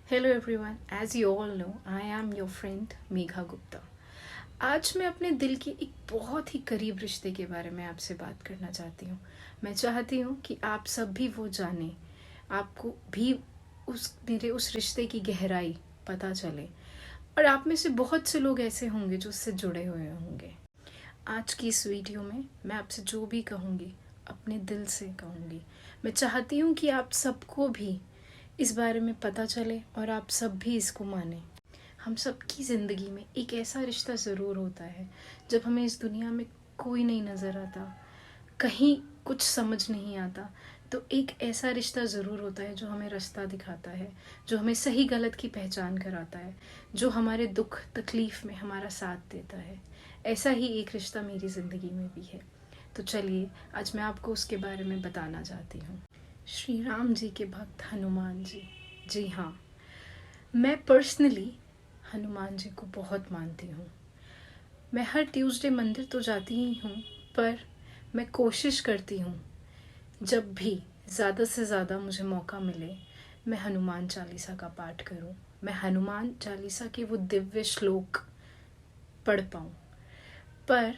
Hello everyone, as you all know I am your friend Megha Gupta. आज मैं अपने दिल के एक बहुत ही करीब रिश्ते के बारे में आपसे बात करना चाहती हूँ। मैं चाहती हूँ कि आप सब भी वो जानें, आपको भी मेरे उस रिश्ते की गहराई पता चले और आप में से बहुत से लोग ऐसे होंगे जो उससे जुड़े हुए होंगे। आज की इस वीडियो में मैं आपसे जो भी कहूँगी अपने दिल से कहूँगी। मैं चाहती हूँ कि आप सबको भी इस बारे में पता चले और आप सब भी इसको मानें। हम सब की ज़िंदगी में एक ऐसा रिश्ता ज़रूर होता है जब हमें इस दुनिया में कोई नहीं नज़र आता, कहीं कुछ समझ नहीं आता, तो एक ऐसा रिश्ता ज़रूर होता है जो हमें रास्ता दिखाता है, जो हमें सही गलत की पहचान कराता है, जो हमारे दुख तकलीफ़ में हमारा साथ देता है। ऐसा ही एक रिश्ता मेरी ज़िंदगी में भी है। तो चलिए आज मैं आपको उसके बारे में बताना चाहती हूँ। श्री राम जी के भक्त हनुमान जी। जी हाँ, मैं पर्सनली हनुमान जी को बहुत मानती हूँ। मैं हर ट्यूसडे मंदिर तो जाती ही हूँ, पर मैं कोशिश करती हूँ जब भी ज़्यादा से ज़्यादा मुझे मौका मिले मैं हनुमान चालीसा का पाठ करूँ, मैं हनुमान चालीसा के वो दिव्य श्लोक पढ़ पाऊँ। पर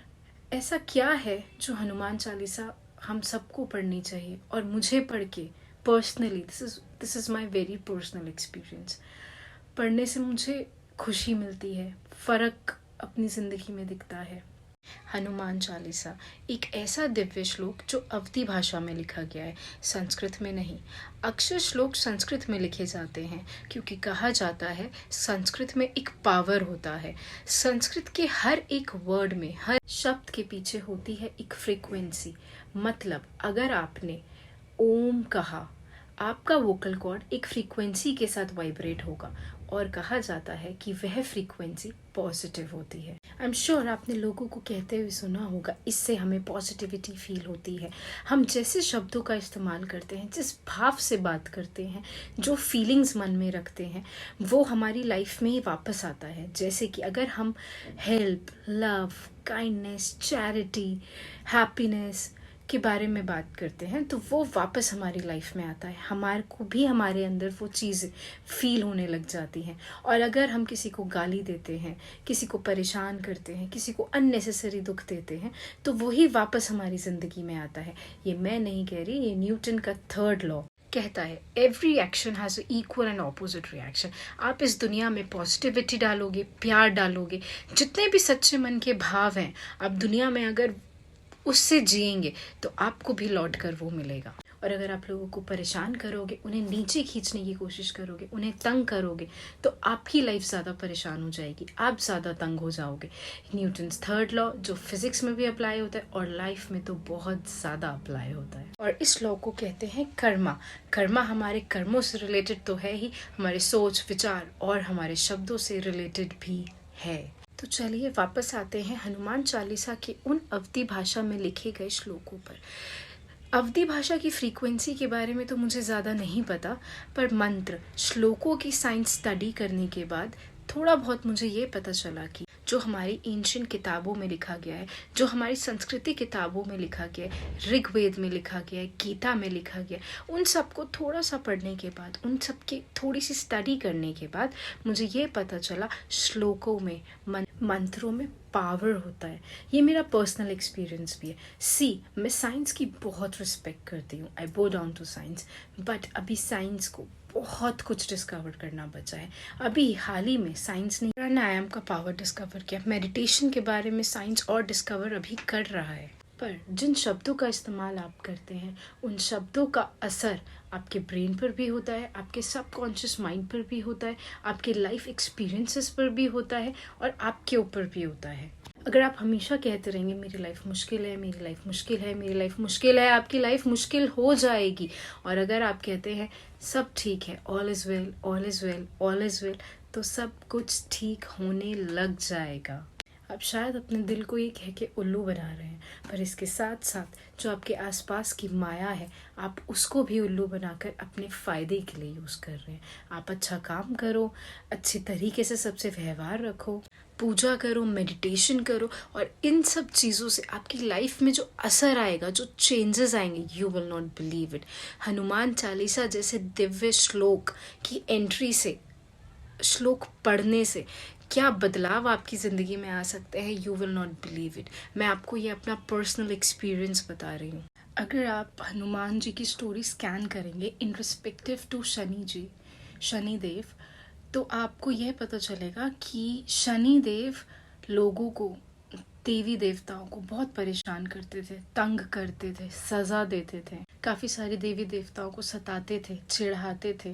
ऐसा क्या है जो हनुमान चालीसा हम सबको पढ़नी चाहिए और मुझे पढ़ के personally this is my very personal experience, पढ़ने से मुझे खुशी मिलती है, फ़र्क अपनी ज़िंदगी में दिखता है। हनुमान चालीसा एक ऐसा दिव्य श्लोक जो अवधी भाषा में लिखा गया है, संस्कृत में नहीं। अक्षर श्लोक संस्कृत में लिखे जाते हैं क्योंकि कहा जाता है संस्कृत में एक पावर होता है। संस्कृत के हर एक वर्ड में, हर शब्द के पीछे होती है एक फ्रीक्वेंसी। मतलब अगर आपने ओम कहा, आपका वोकल कॉर्ड एक फ्रीक्वेंसी के साथ वाइब्रेट होगा और कहा जाता है कि वह फ्रीक्वेंसी पॉजिटिव होती है। आई एम श्योर आपने लोगों को कहते हुए सुना होगा, इससे हमें पॉजिटिविटी फील होती है। हम जैसे शब्दों का इस्तेमाल करते हैं, जिस भाव से बात करते हैं, जो फीलिंग्स मन में रखते हैं, वो हमारी लाइफ में ही वापस आता है। जैसे कि अगर हम help, love, kindness, charity, happiness के बारे में बात करते हैं तो वो वापस हमारी लाइफ में आता है, हमारे को भी हमारे अंदर वो चीज़ फील होने लग जाती हैं। और अगर हम किसी को गाली देते हैं, किसी को परेशान करते हैं, किसी को अननेसेसरी दुख देते हैं, तो वही वापस हमारी ज़िंदगी में आता है। ये मैं नहीं कह रही, ये न्यूटन का 3rd लॉ कहता है, every action has equal and opposite reaction. आप इस दुनिया में पॉजिटिविटी डालोगे, प्यार डालोगे, जितने भी सच्चे मन के भाव हैं आप दुनिया में अगर उससे जिएंगे तो आपको भी लौट कर वो मिलेगा। और अगर आप लोगों को परेशान करोगे, उन्हें नीचे खींचने की कोशिश करोगे, उन्हें तंग करोगे, तो आपकी लाइफ ज़्यादा परेशान हो जाएगी, आप ज़्यादा तंग हो जाओगे। न्यूटन्स 3rd लॉ जो फिजिक्स में भी अप्लाई होता है और लाइफ में तो बहुत ज़्यादा अप्लाई होता है। और इस लॉ को कहते हैं कर्मा। कर्मा हमारे कर्मों से रिलेटेड तो है ही, हमारे सोच विचार और हमारे शब्दों से रिलेटेड भी है। तो चलिए वापस आते हैं हनुमान चालीसा के उन अवधी भाषा में लिखे गए श्लोकों पर। अवधी भाषा की फ्रीक्वेंसी के बारे में तो मुझे ज़्यादा नहीं पता, पर मंत्र श्लोकों की साइंस स्टडी करने के बाद थोड़ा बहुत मुझे ये पता चला कि जो हमारी एंशिएंट किताबों में लिखा गया है, जो हमारी संस्कृति किताबों में लिखा गया है, ऋग्वेद में लिखा गया है, गीता में लिखा गया है, उन सबको थोड़ा सा पढ़ने के बाद, उन सब की थोड़ी सी स्टडी करने के बाद मुझे ये पता चला श्लोकों में, मंत्रों में पावर होता है। ये मेरा पर्सनल एक्सपीरियंस भी है। मैं साइंस की बहुत रिस्पेक्ट करती हूँ, I bow down to science, but अभी साइंस को बहुत कुछ डिस्कवर करना बचा है। अभी हाल ही में साइंस ने प्राणायाम का पावर डिस्कवर किया, मेडिटेशन के बारे में साइंस और डिस्कवर अभी कर रहा है। पर जिन शब्दों का इस्तेमाल आप करते हैं, उन शब्दों का असर आपके ब्रेन पर भी होता है, आपके सबकॉन्शियस माइंड पर भी होता है, आपके लाइफ एक्सपीरियंसेस पर भी होता है और आपके ऊपर भी होता है। अगर आप हमेशा कहते रहेंगे मेरी लाइफ मुश्किल है, मेरी लाइफ मुश्किल है, मेरी लाइफ मुश्किल है, आपकी लाइफ मुश्किल हो जाएगी। और अगर आप कहते हैं सब ठीक है, all is well, all is well, all is well, तो सब कुछ ठीक होने लग जाएगा। आप शायद अपने दिल को ये कह के उल्लू बना रहे हैं, पर इसके साथ साथ जो आपके आसपास की माया है, आप उसको भी उल्लू बनाकर अपने फ़ायदे के लिए यूज़ कर रहे हैं। आप अच्छा काम करो, अच्छे तरीके से सबसे व्यवहार रखो, पूजा करो, मेडिटेशन करो, और इन सब चीज़ों से आपकी लाइफ में जो असर आएगा, जो चेंजेस आएंगे, you will not believe it. Hanuman Chalisa जैसे दिव्य श्लोक की एंट्री से श्लोक पढ़ने से क्या बदलाव आपकी ज़िंदगी में आ सकते हैं, you will not believe it. मैं आपको ये अपना पर्सनल एक्सपीरियंस बता रही हूँ। अगर आप हनुमान जी की स्टोरी स्कैन करेंगे इन रिस्पेक्टिव टू शनि जी, शनिदेव, तो आपको यह पता चलेगा कि शनिदेव लोगों को, देवी देवताओं को बहुत परेशान करते थे, तंग करते थे, सज़ा देते थे, काफ़ी सारे देवी देवताओं को सताते थे, चिढ़ाते थे।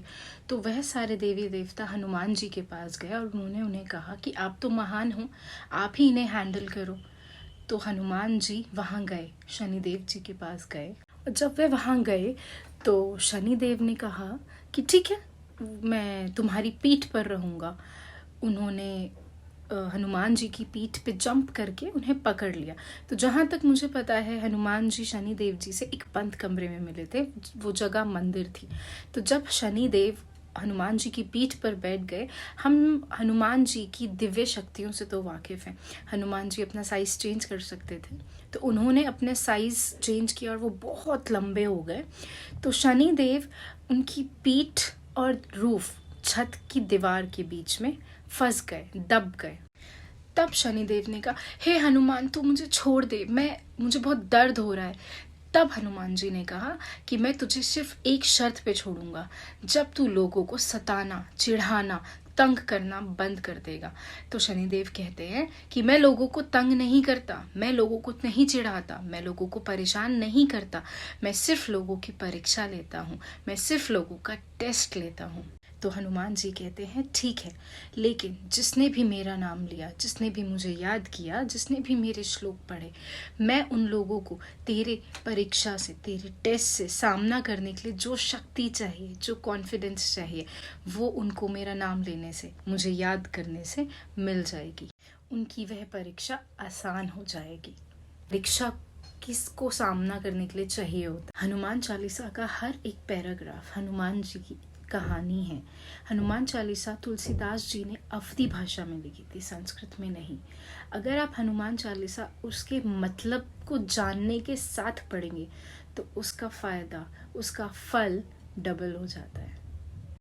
तो वह सारे देवी देवता हनुमान जी के पास गए और उन्होंने उन्हें कहा कि आप तो महान हो, आप ही इन्हें हैंडल करो। तो हनुमान जी वहाँ गए, शनिदेव जी के पास गए। और जब वे वहाँ गए तो शनिदेव ने कहा कि ठीक है, मैं तुम्हारी पीठ पर रहूँगा। उन्होंने हनुमान जी की पीठ पे जंप करके उन्हें पकड़ लिया। तो जहाँ तक मुझे पता है हनुमान जी शनिदेव जी से एक बंद कमरे में मिले थे, वो जगह मंदिर थी। तो जब शनिदेव हनुमान जी की पीठ पर बैठ गए, हम हनुमान जी की दिव्य शक्तियों से तो वाकिफ़ हैं, हनुमान जी अपना साइज़ चेंज कर सकते थे। तो उन्होंने अपने साइज़ चेंज किया और वो बहुत लंबे हो गए। तो शनिदेव उनकी पीठ और रूफ, छत की दीवार के बीच में फंस गए, दब गए। तब शनिदेव ने कहा, हे हनुमान तू मुझे छोड़ दे, मुझे बहुत दर्द हो रहा है। तब हनुमान जी ने कहा कि मैं तुझे सिर्फ एक शर्त पे छोड़ूंगा, जब तू लोगों को सताना, चिढ़ाना, तंग करना बंद कर देगा। तो शनिदेव कहते हैं कि मैं लोगों को तंग नहीं करता, मैं लोगों को नहीं चिढ़ाता, मैं लोगों को परेशान नहीं करता, मैं सिर्फ लोगों की परीक्षा लेता हूँ, मैं सिर्फ लोगों का टेस्ट लेता हूँ। तो हनुमान जी कहते हैं ठीक है, लेकिन जिसने भी मेरा नाम लिया, जिसने भी मुझे याद किया, जिसने भी मेरे श्लोक पढ़े, मैं उन लोगों को तेरे परीक्षा से, तेरे टेस्ट से सामना करने के लिए जो शक्ति चाहिए, जो कॉन्फिडेंस चाहिए, वो उनको मेरा नाम लेने से, मुझे याद करने से मिल जाएगी। उनकी वह परीक्षा आसान हो जाएगी। परीक्षा किसको सामना करने के लिए चाहिए होता है? हनुमान चालीसा का हर एक पैराग्राफ हनुमान जी की कहानी है। हनुमान चालीसा तुलसीदास जी ने अवधी भाषा में लिखी थी, संस्कृत में नहीं। अगर आप हनुमान चालीसा उसके मतलब को जानने के साथ पढ़ेंगे तो उसका फ़ायदा, उसका फल डबल हो जाता है।